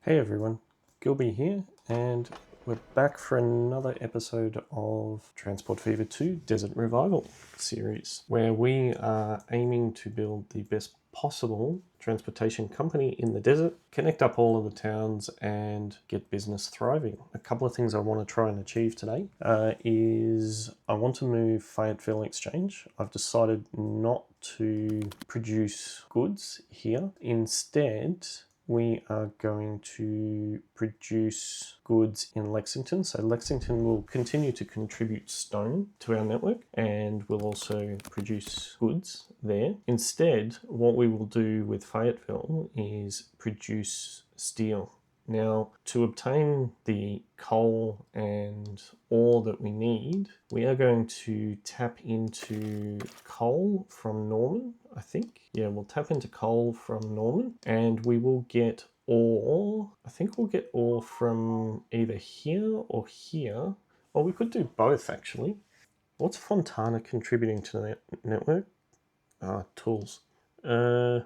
Hey everyone, Gilby here, and we're back for another episode of Transport Fever 2 Desert Revival series, where we are aiming to build the best possible transportation company in the desert, connect up all of the towns, and get business thriving. A couple of things I want to try and achieve today is I want to move Fayetteville Exchange. I've decided not to produce goods here. Instead, we are going to produce goods in Lexington. So Lexington will continue to contribute stone to our network, and we'll also produce goods there. Instead, what we will do with Fayetteville is produce steel. Now, to obtain the coal and ore that we need, we are going to tap into coal from Norman, I think. Yeah, we'll tap into coal from Norman, and we will get ore. I think we'll get ore from either here or here. Or we could do both, actually. What's Fontana contributing to the network? Tools. Yeah,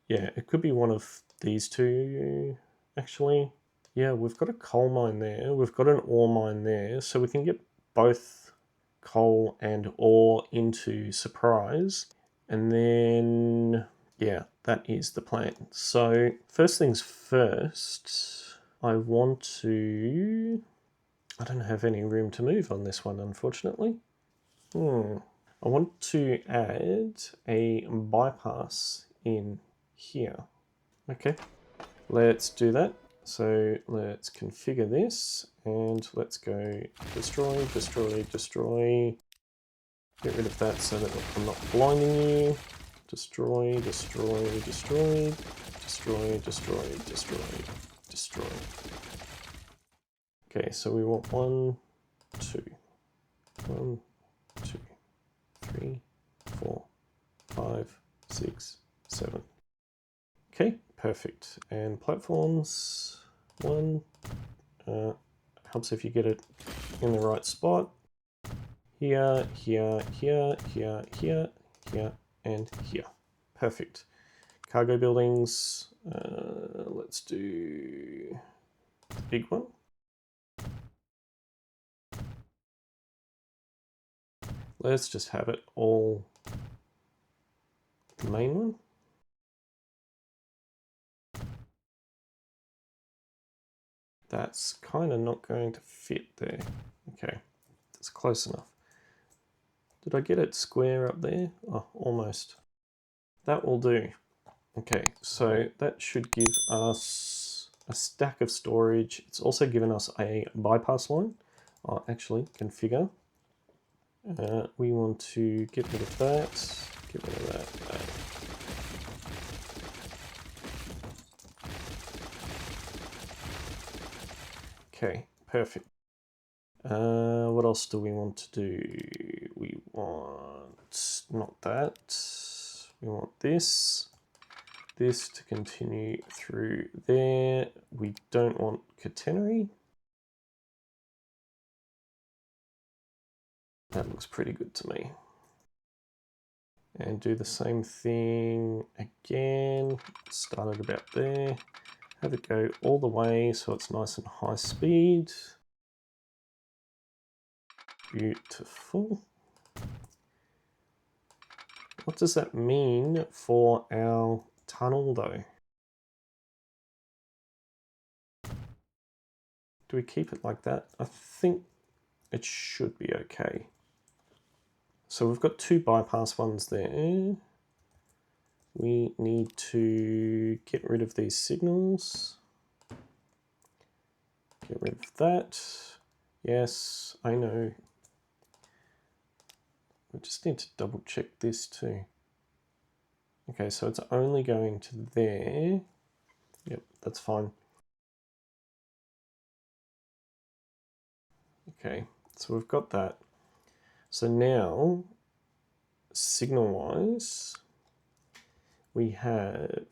it could be one of these two, actually. Yeah, we've got a coal mine there. We've got an ore mine there. So we can get both coal and ore into Surprise. And then, yeah, that is the plan. So first things first, I want to... I don't have any room to move on this one, unfortunately. I want to add a bypass in here. Okay, let's do that. So let's configure this and let's go destroy, destroy, destroy. Get rid of that so that I'm not blinding you. Destroy, destroy, destroy, destroy, destroy, destroy, destroy. Okay, so we want 1, 2, 1, 2, 3, 4, 5, 6, 7. Okay, perfect. And platforms, 1. Helps if you get it in the right spot. Here, here, here, here, here, here, and here. Perfect. Cargo buildings, let's do the big one. Let's just have it all the main one. That's kind of not going to fit there. Okay, that's close enough. Did I get it square up there? Oh, almost. That will do. Okay, so that should give us a stack of storage. It's also given us a bypass line. I'll actually configure. We want to get rid of that, get rid of that. Okay, perfect. What else do we want to do? We want not that. We want this. This to continue through there. We don't want catenary. That looks pretty good to me. And do the same thing again. Start it about there. Have it go all the way so it's nice and high speed. Beautiful. What does that mean for our tunnel though? Do we keep it like that? I think it should be okay. So we've got 2 bypass ones there. We need to get rid of these signals. Get rid of that. Yes, I know. We just need to double check this too. Okay, so it's only going to there. Yep, that's fine. Okay, so we've got that. So now, signal-wise, we have...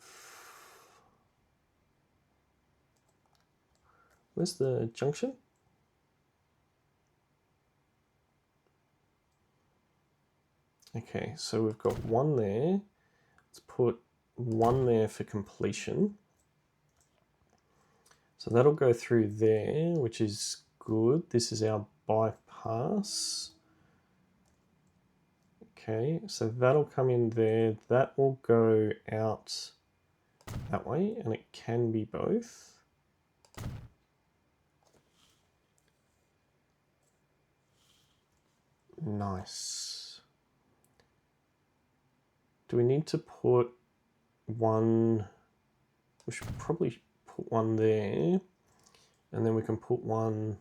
Where's the junction? Okay, so we've got 1 there. Let's put 1 there for completion. So that'll go through there, which is good. This is our bypass. Okay, so that'll come in there. That will go out that way, and it can be both. Nice. Do we need to put one? We should probably put one there, and then we can put one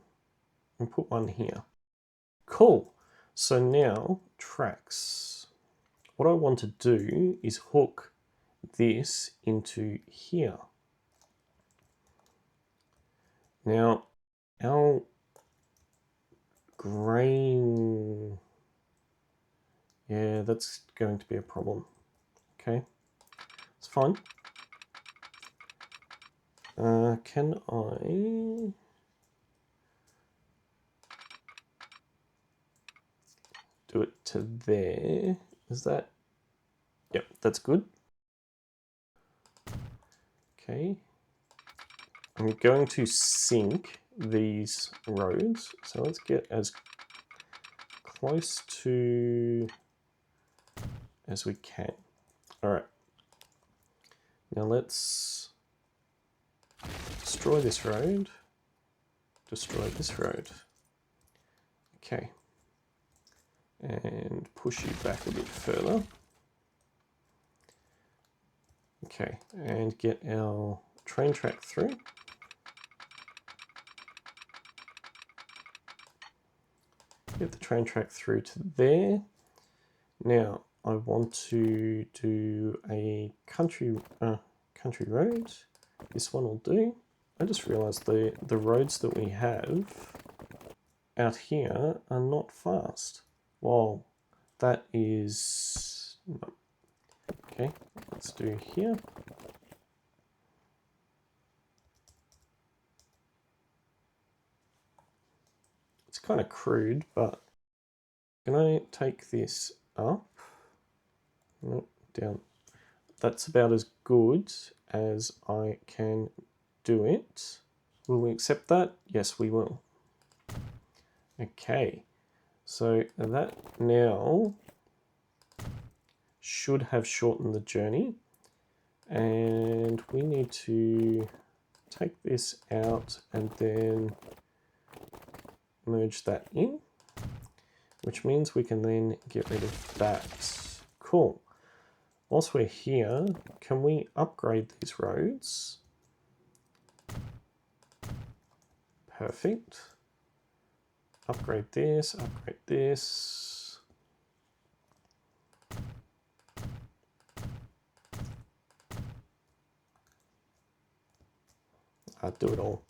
and put one here. Cool. So now tracks. What I want to do is hook this into here. Now our grain, yeah, that's going to be a problem. Okay, it's fine. Can I do it to there? Is that? Yep, that's good. Okay. I'm going to sync these roads. So let's get as close to as we can. All right. Now let's destroy this road. Destroy this road. Okay. And push you back a bit further. Okay, and get our train track through. Get the train track through to there. Now I want to do a country road. This one will do. I just realized the roads that we have out here are not fast. Well, that is no. Okay, let's do here. It's kind of crude, but can I take this up? Nope, down. That's about as good as I can do it. Will we accept that? Yes, we will. Okay, so that now should have shortened the journey, and we need to take this out and then merge that in, which means we can then get rid of that. Cool. Whilst we're here, can we upgrade these roads? Perfect. Upgrade this, upgrade this. I'll do it all.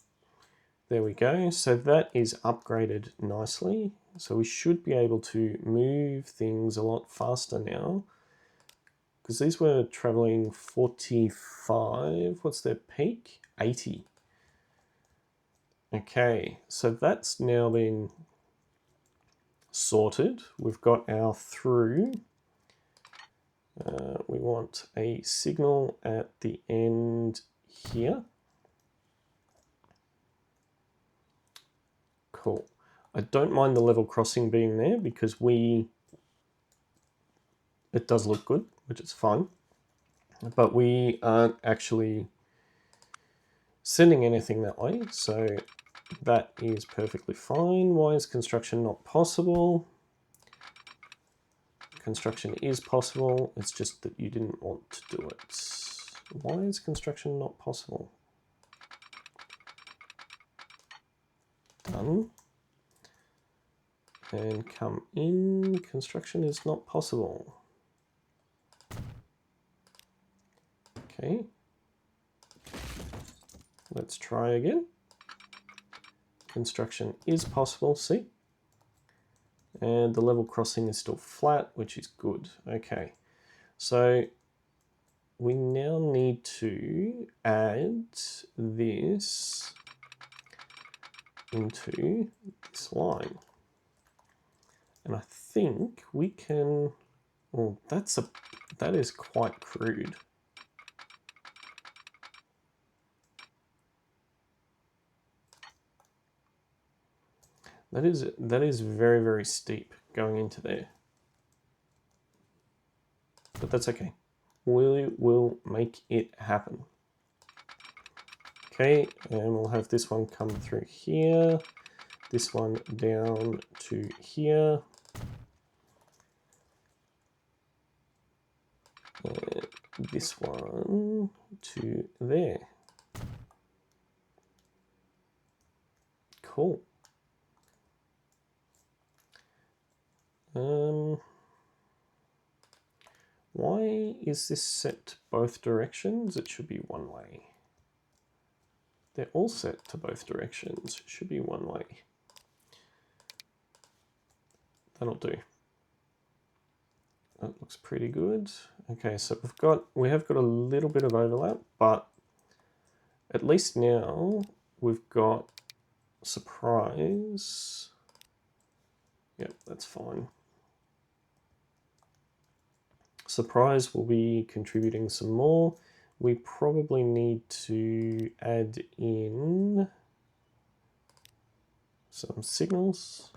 There we go. So that is upgraded nicely. So we should be able to move things a lot faster now, because these were traveling 45. What's their peak? 80. Okay, so that's now been sorted. We've got our through. We want a signal at the end here. Cool. I don't mind the level crossing being there because it does look good, which is fine. But we aren't actually sending anything that way, so that is perfectly fine. Why is construction not possible? Construction is possible, it's just that you didn't want to do it. Why is construction not possible? Done. And come in, construction is not possible. Okay. Let's try again. Construction is possible, see? And the level crossing is still flat, which is good. Okay, so we now need to add this into this line. And I think we can, well, that is quite crude. That is very, very steep going into there. But that's okay. We will make it happen. Okay, and we'll have this one come through here, this one down to here, and this one to there. Cool. Why is this set to both directions? It should be one way. They're all set to both directions. It should be one way. That'll do. That looks pretty good. Okay, so we have got a little bit of overlap, but at least now we've got surprise. Yep, that's fine. Surprise will be contributing some more. We probably need to add in some signals.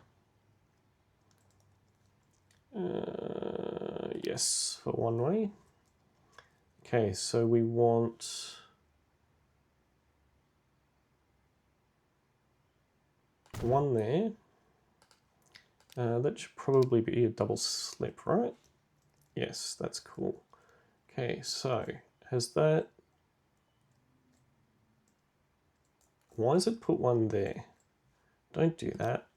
Yes, for one way. Okay, so we want one there. That should probably be a double slip, right? Yes, that's cool. Okay, so has that... Why does it put one there? Don't do that.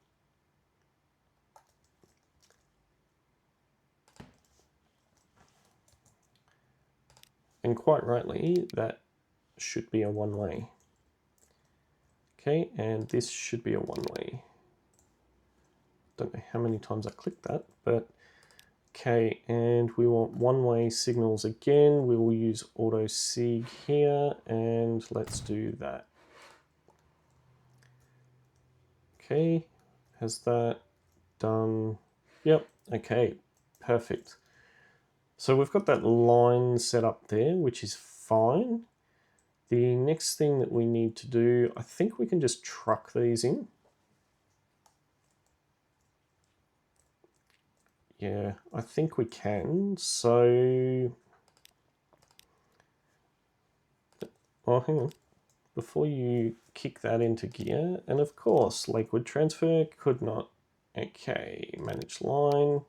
And quite rightly, that should be a one-way. Okay, and this should be a one-way. Don't know how many times I clicked that, but okay, and we want one-way signals again. We will use auto sig here, and let's do that. Okay, has that done? Yep, okay, perfect. So we've got that line set up there, which is fine. The next thing that we need to do, I think we can just truck these in. Yeah, I think we can. So, oh, hang on. Before you kick that into gear, and of course, Lakewood transfer could not. Okay, manage line.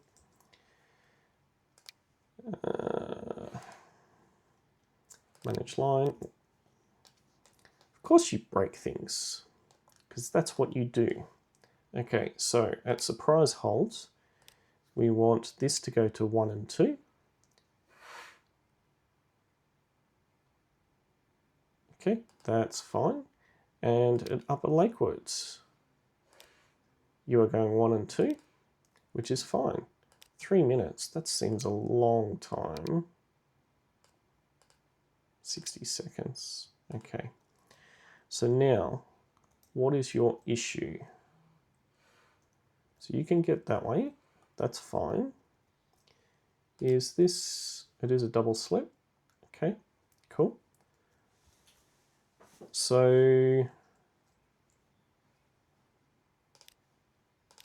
Manage line. Of course you break things, because that's what you do. Okay, so at surprise holds, we want this to go to 1 and 2. Okay, that's fine. And at upper Lakewoods, you are going 1 and 2, which is fine. 3 minutes, that seems a long time. 60 seconds, okay. So now, what is your issue? So you can get that way, that's fine. Is this, it is a double slip, okay, cool. So,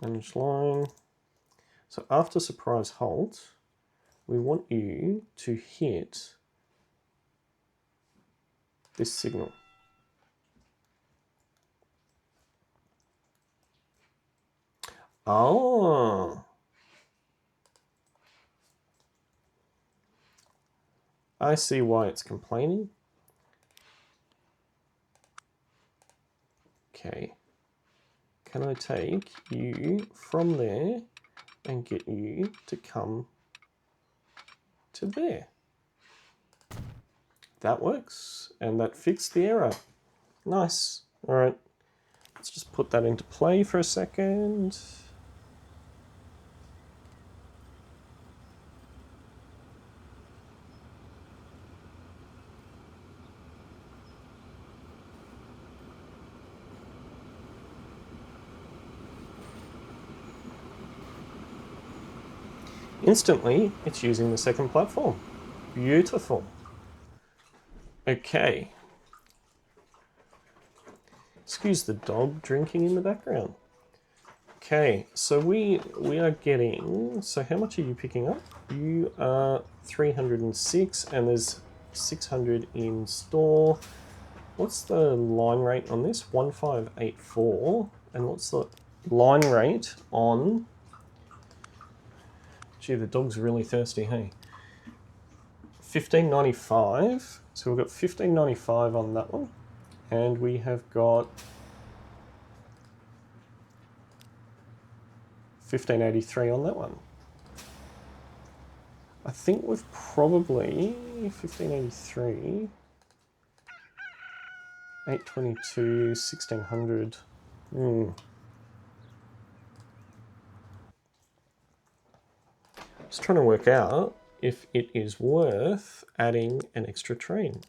manage line. So after surprise halt, we want you to hit this signal. Oh. I see why it's complaining. Okay. Can I take you from there and get you to come to there? That works, and that fixed the error. Nice. All right, let's just put that into play for a second. Instantly, it's using the second platform. Beautiful. Okay. Excuse the dog drinking in the background. Okay, so we are getting, so how much are you picking up? You are 306 and there's 600 in store. What's the line rate on this? 1584. And what's the line rate on, gee, the dog's really thirsty, hey? 1595. So we've got 1595 on that one. And we have got 1583 on that one. I think we've probably 1583, 822, 1600. Just trying to work out if it is worth adding an extra train.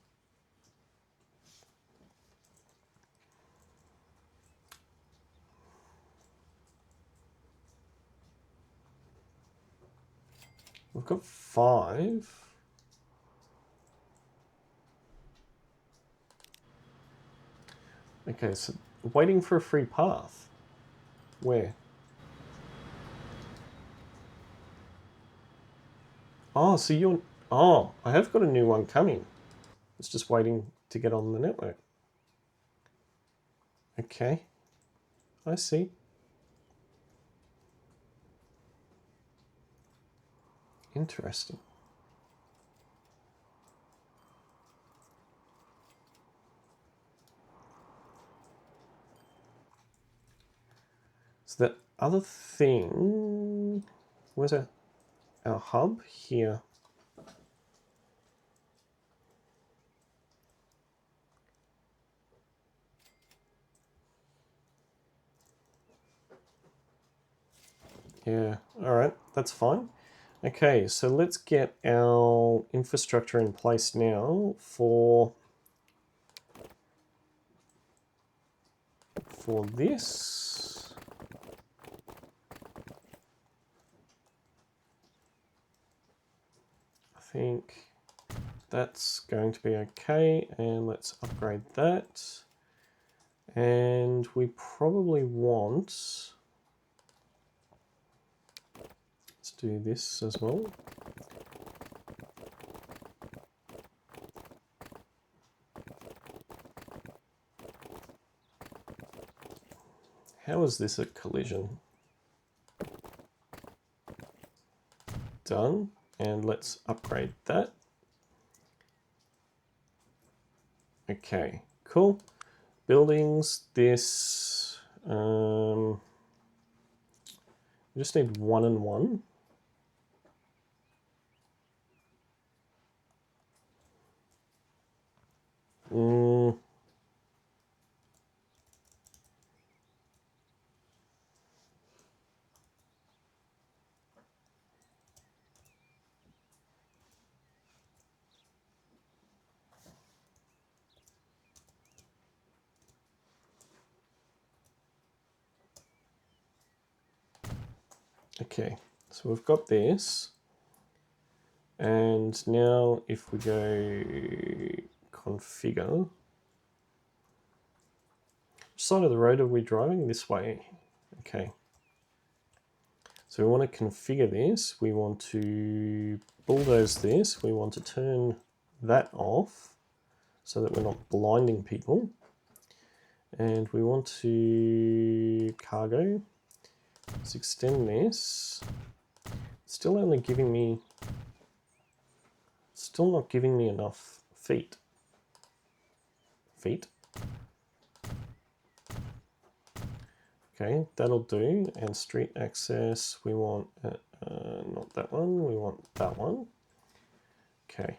We've got 5. Okay, so waiting for a free path. Where? Oh, so you're... Oh, I have got a new one coming. It's just waiting to get on the network. Okay. I see. Interesting. So the other thing... Where's our hub? Here. Yeah, all right, that's fine. Okay, so let's get our infrastructure in place now for this. I think that's going to be okay, and let's upgrade that. And we probably want... Let's do this as well. How is this a collision? Done. And let's upgrade that. Okay, cool. Buildings, this... we just need 1 and 1. Okay, so we've got this. And now if we go configure, which side of the road are we driving? This way. Okay. So we want to configure this. We want to bulldoze this. We want to turn that off so that we're not blinding people. And we want to cargo. Let's extend this. Still only giving me, still not giving me enough feet. Okay, that'll do. And street access, we want not that one, we want that one. Okay.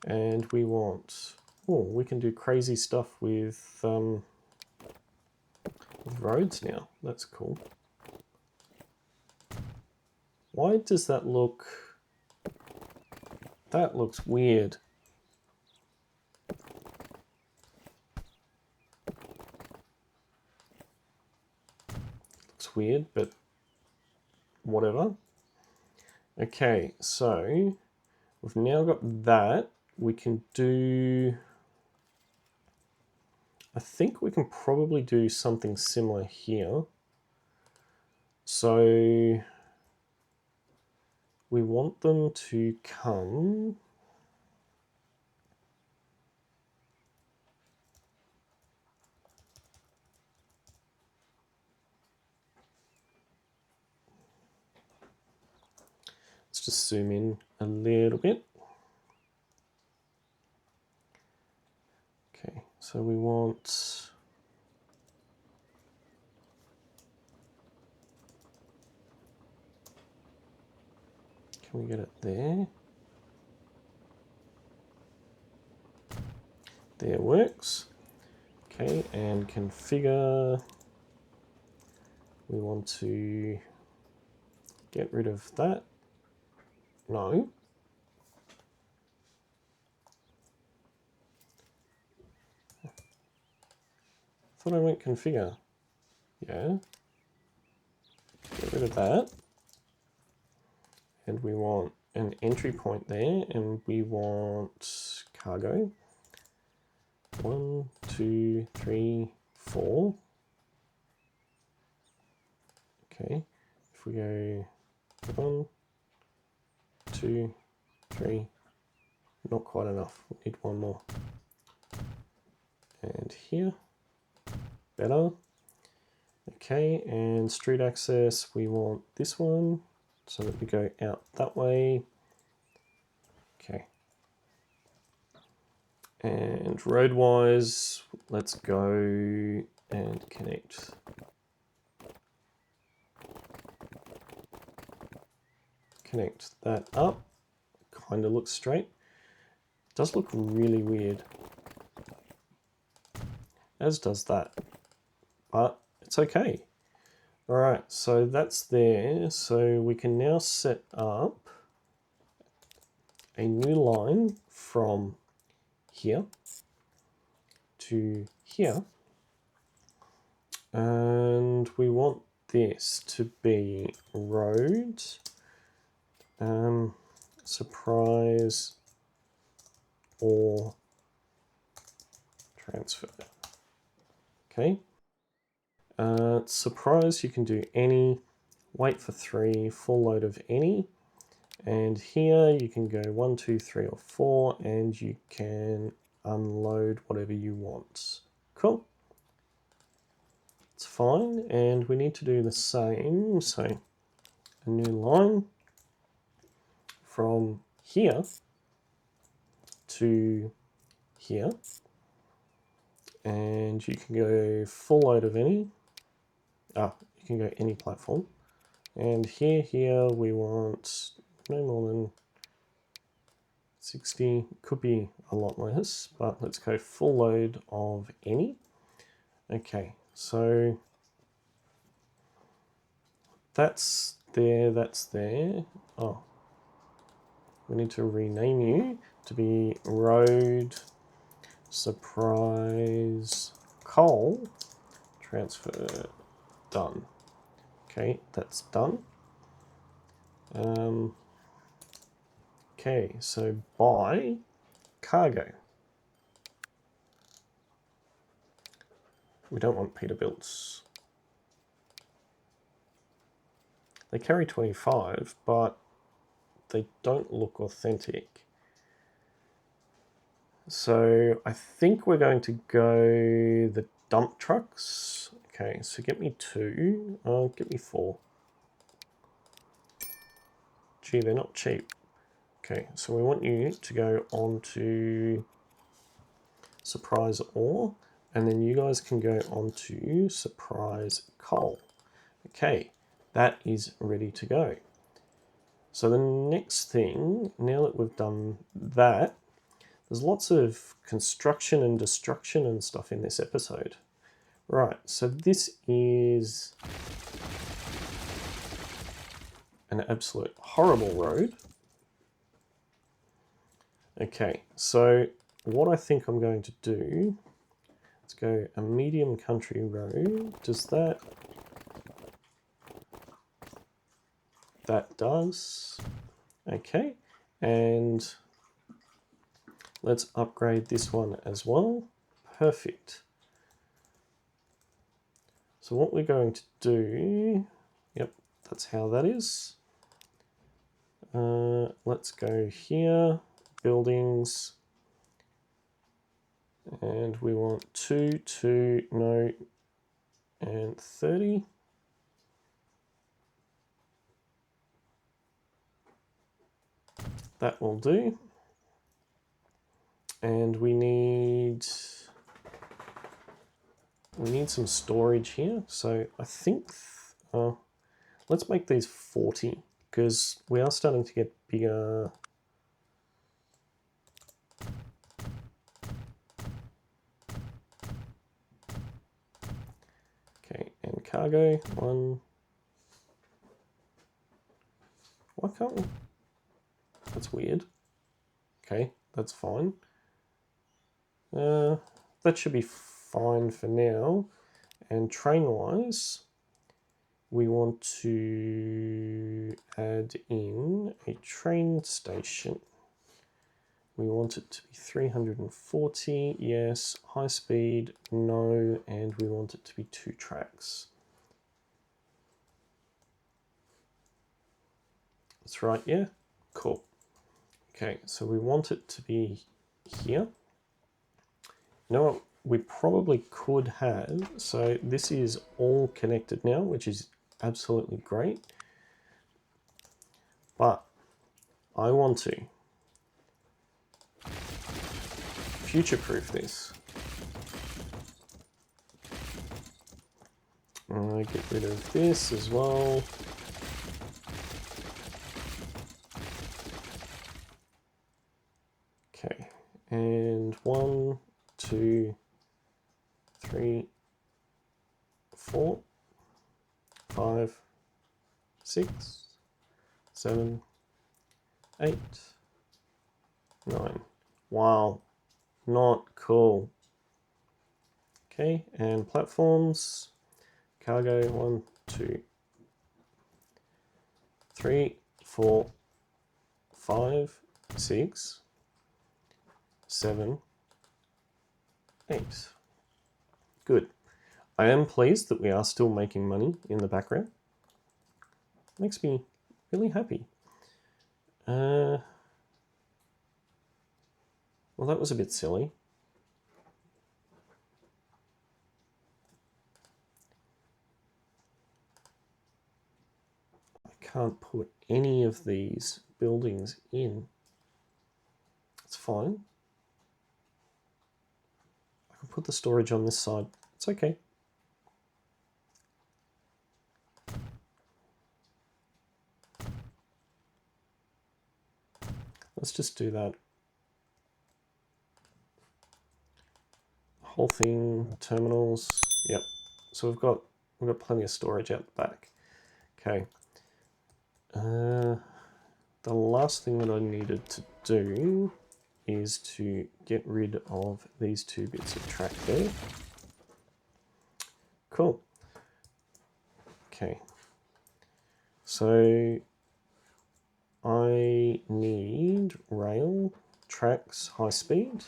And we want, oh, we can do crazy stuff with roads now. That's cool. Why does that look, that looks weird. Looks weird, but whatever. Okay, so we've now got that. We can do, I think we can probably do something similar here. So we want them to come let's just zoom in a little bit. Okay, so we want can we get it there? There works. Okay, and configure. We want to get rid of that. No. Thought I went configure. Yeah. Get rid of that. And we want an entry point there, and we want cargo. 1, 2, 3, 4. Okay. If we go 1, 2, 3, not quite enough. We need one more. And here, better. Okay, and street access, we want this one so that we go out that way. Okay. And road-wise, let's go and connect. Connect that up. Kind of looks straight. Does look really weird. As does that. But it's okay. All right, so that's there. So we can now set up a new line from here to here. And we want this to be road, surprise, or transfer. Okay. Surprise, you can do any, wait for 3, full load of any, and here you can go 1, 2, 3, or 4, and you can unload whatever you want. Cool. It's fine, and we need to do the same, so a new line from here to here, and you can go full load of any. You can go any platform. And here we want no more than 60, could be a lot less, but let's go full load of any. Okay, so that's there, that's there. Oh, we need to rename you to be road, surprise, coal, transfer, done. Okay, that's done. Okay, so buy cargo. We don't want Peterbilt's. They carry 25, but they don't look authentic. So I think we're going to go the dump trucks. Okay, so get me 2. Get me 4. Gee, they're not cheap. Okay, so we want you to go on to surprise ore, and then you guys can go on to surprise coal. Okay, that is ready to go. So the next thing, now that we've done that, there's lots of construction and destruction and stuff in this episode. Right, so this is an absolute horrible road. Okay, so what I think I'm going to do, let's go a medium country road. Does that? That does. Okay, and let's upgrade this one as well. Perfect. So what we're going to do, yep, that's how that is. Let's go here, buildings, and we want 2, 2, no, and 30. That will do. And we need some storage here. So I think, let's make these 40 because we are starting to get bigger. Okay, and cargo, 1. Why can't we? That's weird. Okay, that's fine. That should be fine for now. And train-wise, we want to add in a train station. We want it to be 340, yes. High speed, no. And we want it to be 2 tracks. That's right, yeah? Cool. Okay, so we want it to be here. You know what we probably could have, so this is all connected now, which is absolutely great. But I want to future-proof this. Get rid of this as well. Okay, and 1, 2, 3, 4, 5, 6, 7, 8, 9. Wow, not cool. Okay, and platforms, cargo, 1, 2, 3, 4, 5, 6, 7, 8. Good. I am pleased that we are still making money in the background. Makes me really happy. Well, that was a bit silly. I can't put any of these buildings in. It's fine. I can put the storage on this side. It's okay. Let's just do that. Whole thing, terminals. Yep. So we've got plenty of storage out the back. Okay. The last thing that I needed to do is to get rid of these 2 bits of track there. Cool. Okay. So I need rail, tracks, high speed.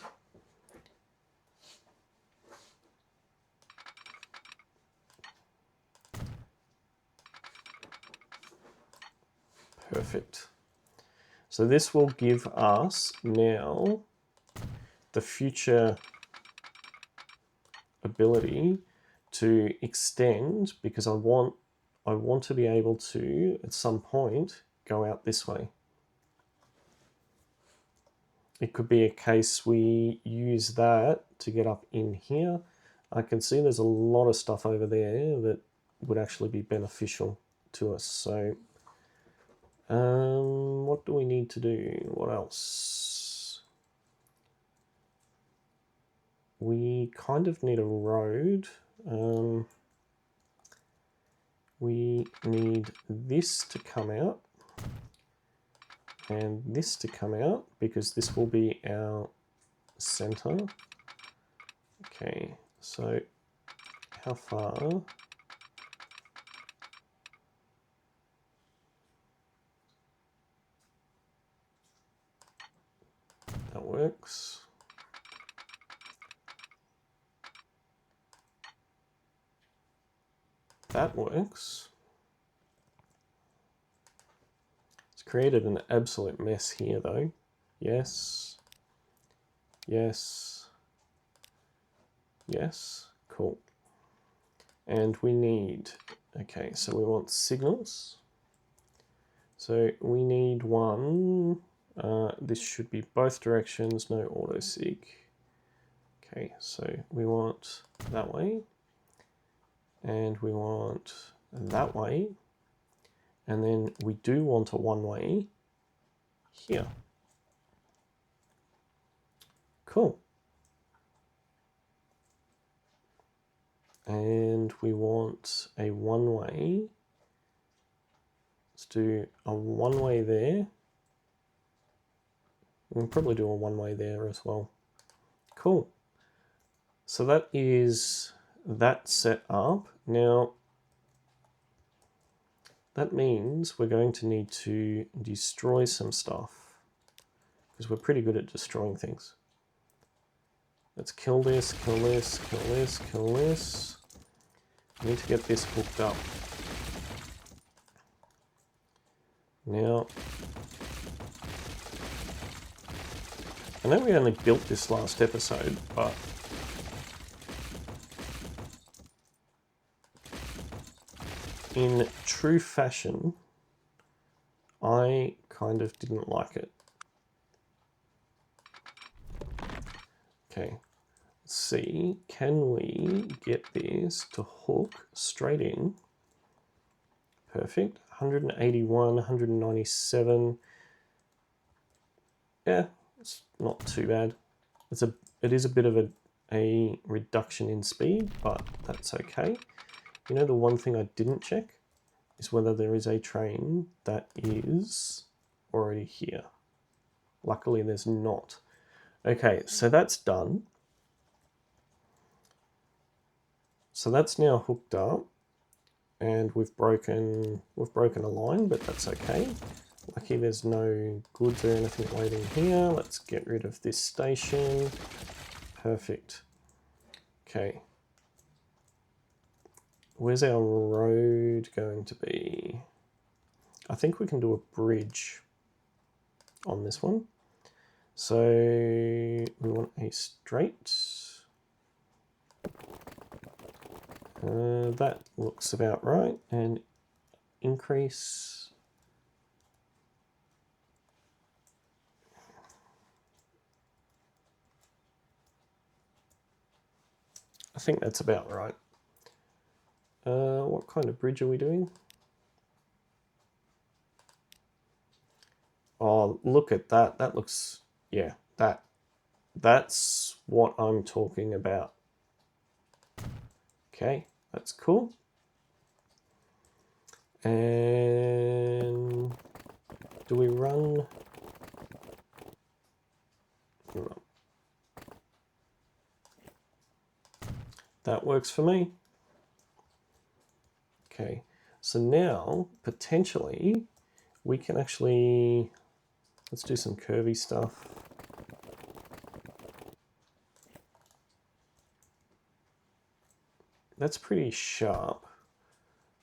Perfect. So this will give us now the future ability to extend, because I want to be able to at some point go out this way. It could be a case we use that to get up in here. I can see there's a lot of stuff over there that would actually be beneficial to us. So what do we need to do? What else? We kind of need a road. We need this to come out and this to come out because this will be our center. Okay, so how far? That works. that works. It's created an absolute mess here though. Yes. Yes. Yes. Cool. And we need, okay, so we want signals. So we need one, this should be both directions, no auto seek. Okay, so we want that way, and we want that way, and then we do want a one-way here. Cool. And we want a one-way. Let's do a one-way there. We can probably do a one-way there as well. Cool. So that is that set up. Now, that means we're going to need to destroy some stuff because we're pretty good at destroying things. Let's kill this, kill this, kill this, kill this. We need to get this hooked up. Now, I know we only built this last episode, but in true fashion, I kind of didn't like it. Okay, let's see, can we get this to hook straight in? Perfect, 181, 197. Yeah, it's not too bad. It is a bit of a reduction in speed, but that's okay. You know, the one thing I didn't check is whether there is a train that is already here. Luckily, there's not. Okay, so that's done. So that's now hooked up, and we've broken a line, but that's okay. Lucky there's no goods or anything waiting here. Let's get rid of this station. Perfect. Okay. Where's our road going to be? I think we can do a bridge on this one. So we want a straight. That looks about right. And increase. I think that's about right. What kind of bridge are we doing? Oh, look at that. That looks, yeah, that's what I'm talking about. Okay, that's cool. And do we run? That works for me. Okay, so now potentially we can actually, let's do some curvy stuff. That's pretty sharp.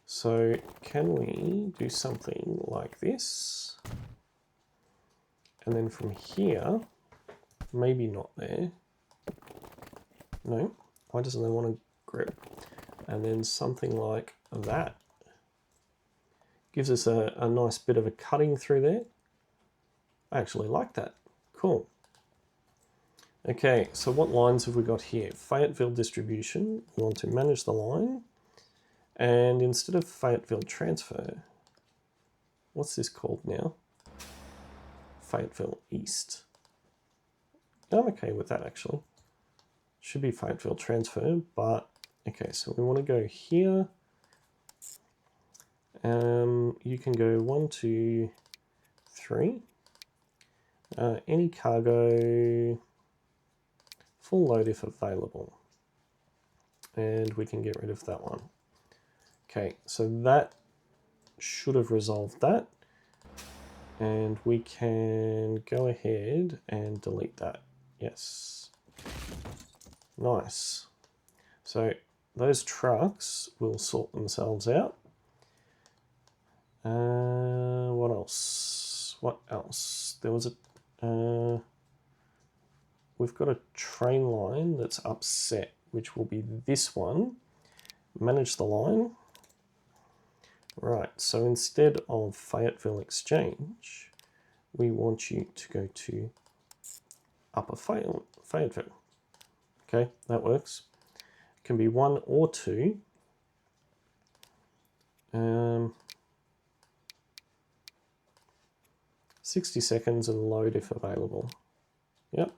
So can we do something like this? And then from here, maybe not there. No, why doesn't it want to grip? And then something like that. Gives us a nice bit of a cutting through there. I actually like that. Cool. Okay, so what lines have we got here? Fayetteville distribution. We want to manage the line. And instead of Fayetteville transfer, what's this called now? Fayetteville East. I'm okay with that actually. Should be Fayetteville transfer, but okay, so we want to go here. You can go 1, 2, 3. Any cargo, full load if available. And we can get rid of that one. Okay, so that should have resolved that. And we can go ahead and delete that. Yes. Nice. So those trucks will sort themselves out. What else? What else? There was a... we've got a train line that's upset, which will be this one. Manage the line. Right, so instead of Fayetteville Exchange, we want you to go to Upper Fayetteville. Okay, that works. It can be 1 or 2. 60 seconds and load if available. Yep.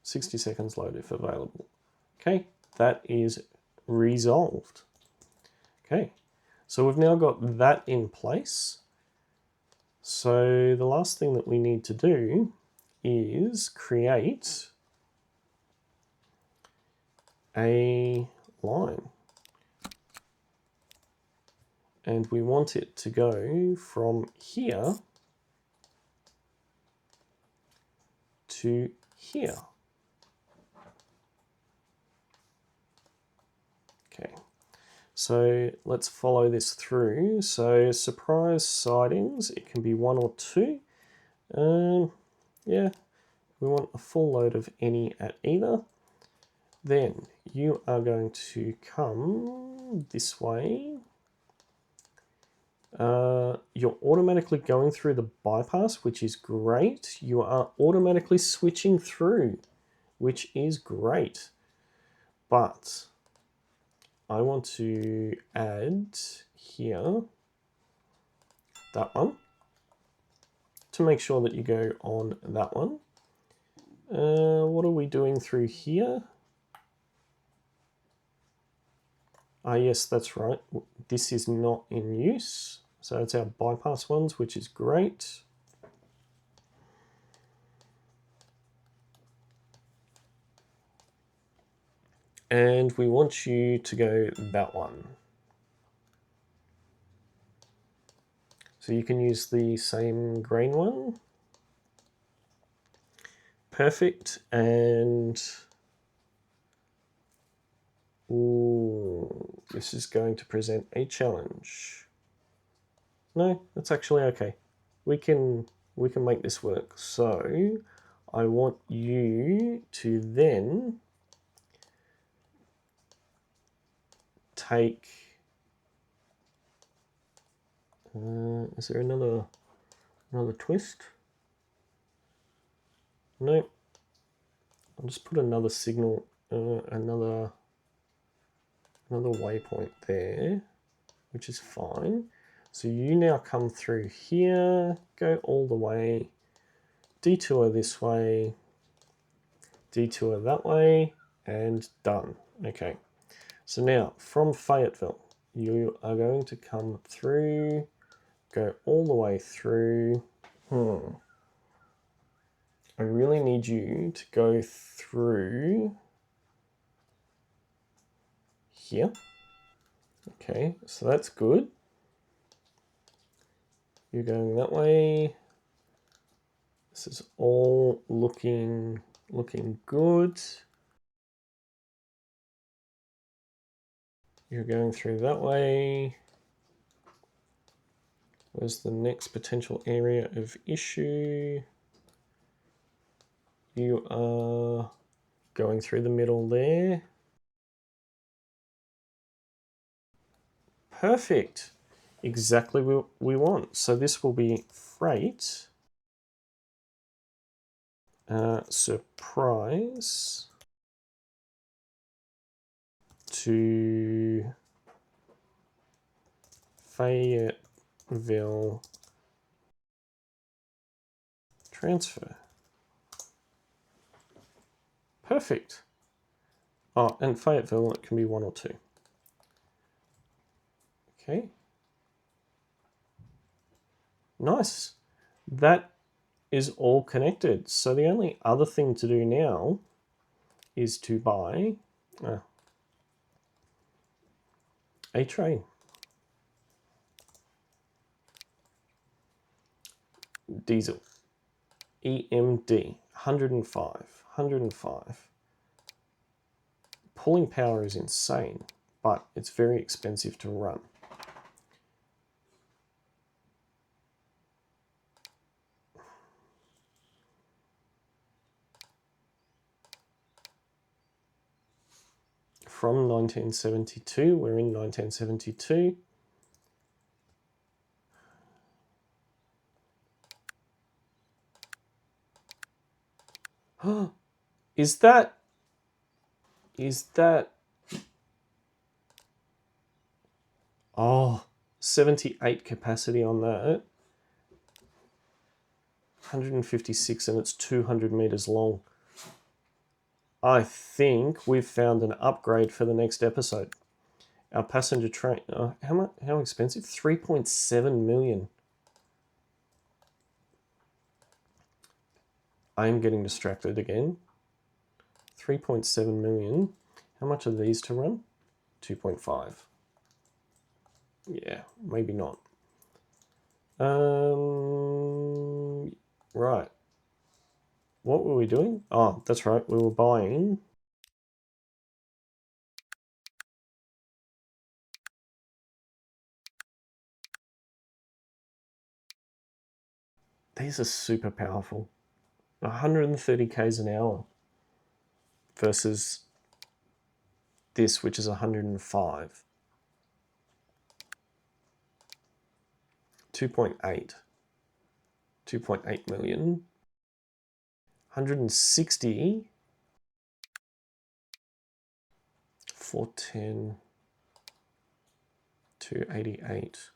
60 seconds load if available. Okay, that is resolved. Okay, so we've now got that in place. So the last thing that we need to do is create a line. And we want it to go from here to here. Okay, so let's follow this through. So surprise sidings, it can be 1 or 2. Yeah, we want a full load of any at either. Then you are going to come this way. You're automatically going through the bypass, which is great. You are automatically switching through, which is great. But I want to add here that one to make sure that you go on that one. What are we doing through here? Ah, yes, that's right. This is not in use. So it's our bypass ones, which is great. And we want you to go that one. So you can use the same grain one. Perfect. And ooh, this is going to present a challenge. No, that's actually okay. We can make this work. So I want you to then take, is there another twist? No. I'll just put another signal, another waypoint there, which is fine. So you now come through here, go all the way, detour this way, detour that way, and done. Okay. So now from Fayetteville, you are going to come through, go all the way through. I really need you to go through here. Okay, so that's good. You're going that way. This is all looking good. You're going through that way. Where's the next potential area of issue? You are going through the middle there. Perfect. Exactly what we want. So this will be freight. Surprise to Fayetteville transfer. Perfect. Oh, and Fayetteville, it can be 1 or 2. Okay. Nice. That is all connected. So the only other thing to do now is to buy a train. Diesel. EMD. 105. pulling power is insane, but it's very expensive to run. From 1972, we're in 1972. Is that oh, 78 capacity on that, 156, and it's 200 meters long. I think we've found an upgrade for the next episode. Our passenger train, how expensive? 3.7 million. I'm getting distracted again. 3.7 million. How much are these to run? 2.5. Yeah, maybe not. Right. What were we doing? Oh, that's right. We were buying these are super powerful. 130 k's an hour versus this, which is 105. 2.8 million. 160, 410, 288.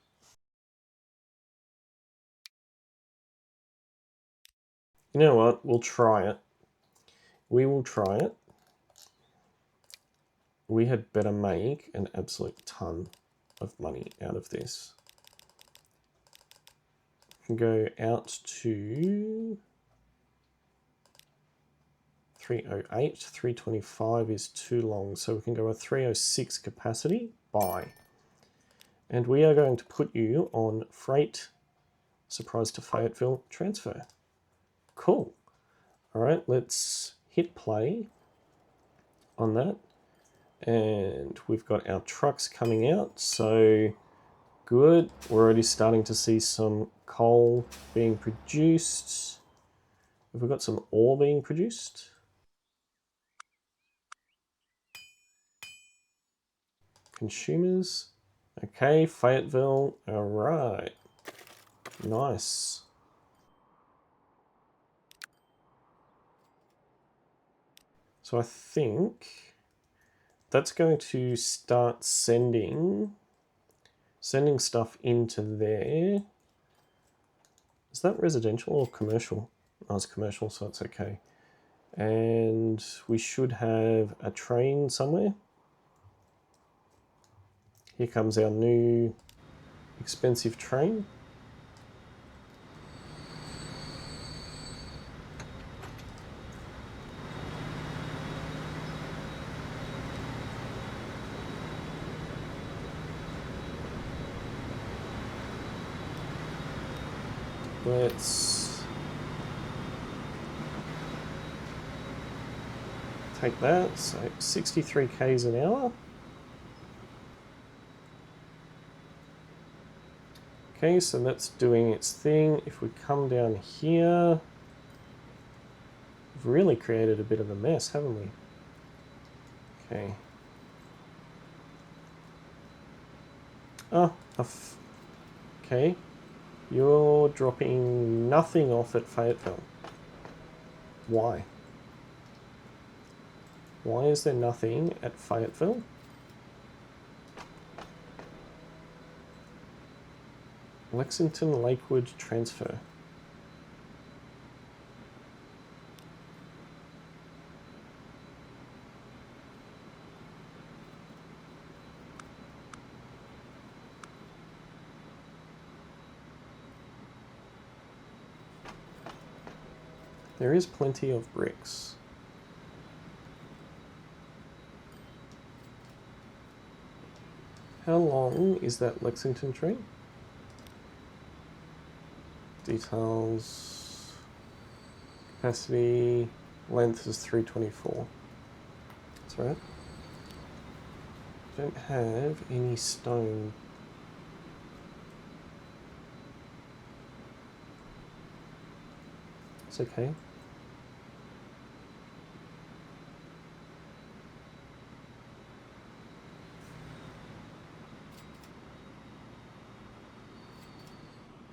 You know what? We'll try it. We will try it. We had better make an absolute ton of money out of this. We can go out to 308, 325 is too long, so we can go a 306 capacity, buy. And we are going to put you on freight, surprise to Fayetteville, transfer. Cool. All right, let's hit play on that. And we've got our trucks coming out, so good. We're already starting to see some coal being produced. Have we got some ore being produced? Consumers. Okay, Fayetteville. All right. Nice. So I think that's going to start sending stuff into there. Is that residential or commercial? Oh, it's commercial, so it's okay. And we should have a train somewhere. Here comes our new expensive train. Let's take that, so 63 k's an hour. Okay, so that's doing its thing. If we come down here, we've really created a bit of a mess, haven't we? Okay. Oh, okay. You're dropping nothing off at Fayetteville. Why? Why is there nothing at Fayetteville? Lexington Lakewood transfer. There is plenty of bricks. How long is that Lexington train? Details, capacity, length is 324. That's right. don't have any stone. It's okay.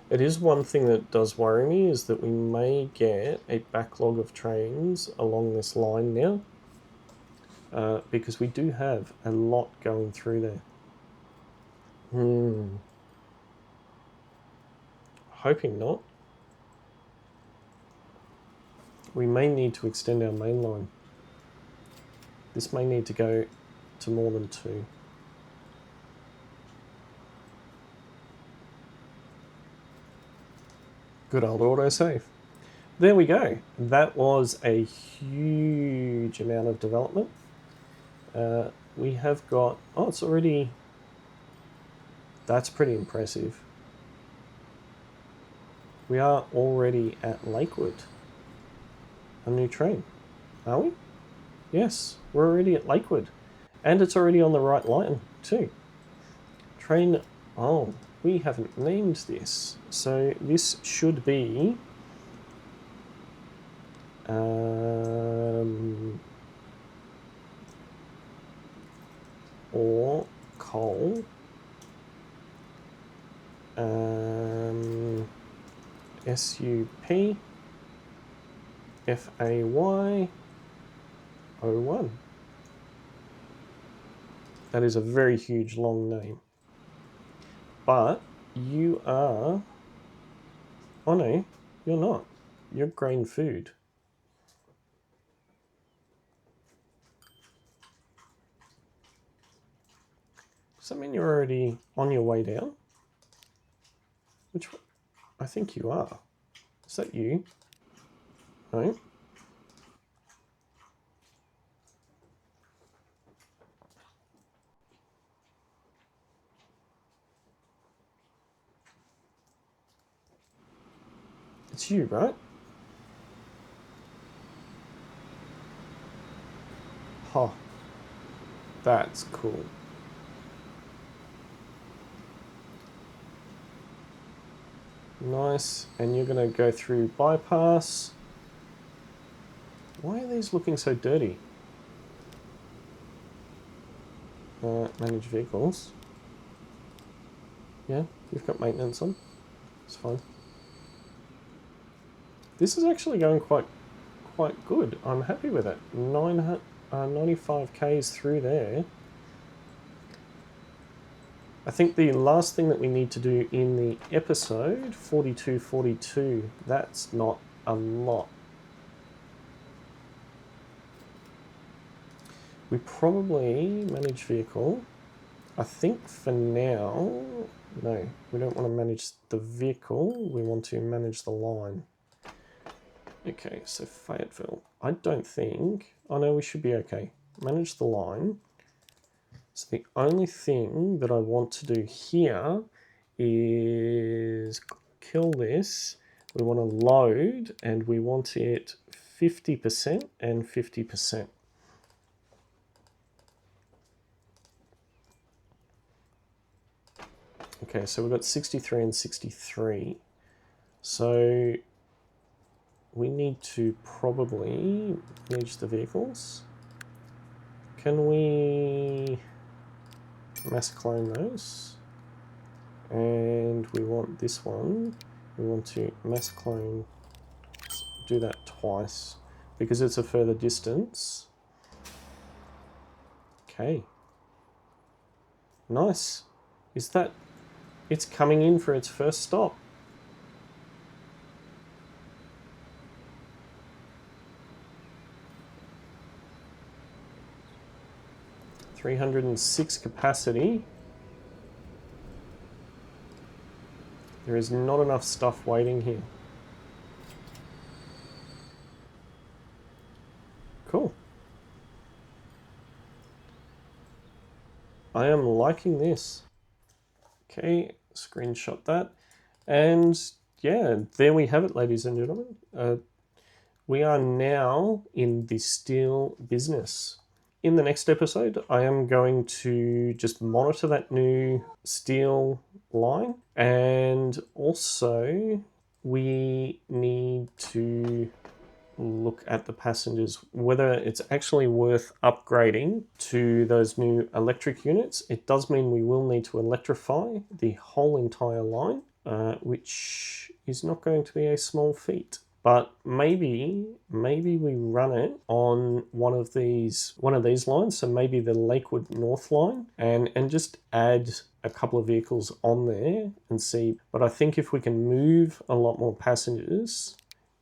It is one thing that does worry me, is that we may get a backlog of trains along this line now, because we do have a lot going through there. Hoping not. We may need to extend our main line. This may need to go to more than 2. Good old autosave. There we go. That was a huge amount of development. We have got... Oh, it's already... That's pretty impressive. We are already at Lakewood. A new train. Are we? Yes, we're already at Lakewood. And it's already on the right line, too. Train... Oh, we haven't named this. So this should be... or coal. SUP FAY 01. That is a very huge long name. But you are... Oh no, you're not. You're grain food. Does that mean you're already on your way down? Which one? I think you are. Is that you? No? It's you, right? Huh. That's cool. Nice. And you're going to go through bypass. Why are these looking so dirty? Manage vehicles. Yeah, you've got maintenance on. It's fine. This is actually going quite good. I'm happy with it. 95 Ks through there. I think the last thing that we need to do in the episode, 42, that's not a lot. We probably manage vehicle. I think for now, no, we don't want to manage the vehicle. We want to manage the line. Okay, so Fayetteville. I don't think... Oh no, we should be okay. Manage the line. So the only thing that I want to do here is kill this. We want to load, and we want it 50% and 50%. Okay, so we've got 63 and 63. So we need to probably manage the vehicles. Can we mass clone those? And we want this one. We want to mass clone, do that twice because it's a further distance. Okay. Nice. Is that... It's coming in for its first stop. $306 capacity. There is not enough stuff waiting here. Cool. I am liking this. Okay, screenshot that. And yeah, there we have it, ladies and gentlemen. We are now in the steel business. in the next episode, I am going to just monitor that new steel line, and also we need to look at the passengers, whether it's actually worth upgrading to those new electric units. It does mean we will need to electrify the whole entire line, which is not going to be a small feat. But maybe we run it on one of these lines, so maybe the Lakewood North line, and just add a couple of vehicles on there and see. But I think if we can move a lot more passengers,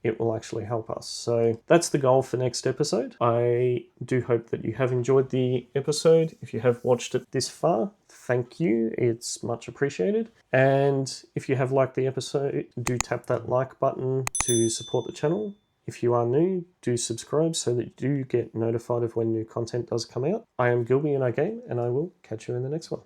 it will actually help us. So that's the goal for next episode. I do hope that you have enjoyed the episode. If you have watched it this far, thank you. It's much appreciated. And if you have liked the episode, do tap that like button to support the channel. If you are new, do subscribe so that you do get notified of when new content does come out. I am Gilby and I game, and I will catch you in the next one.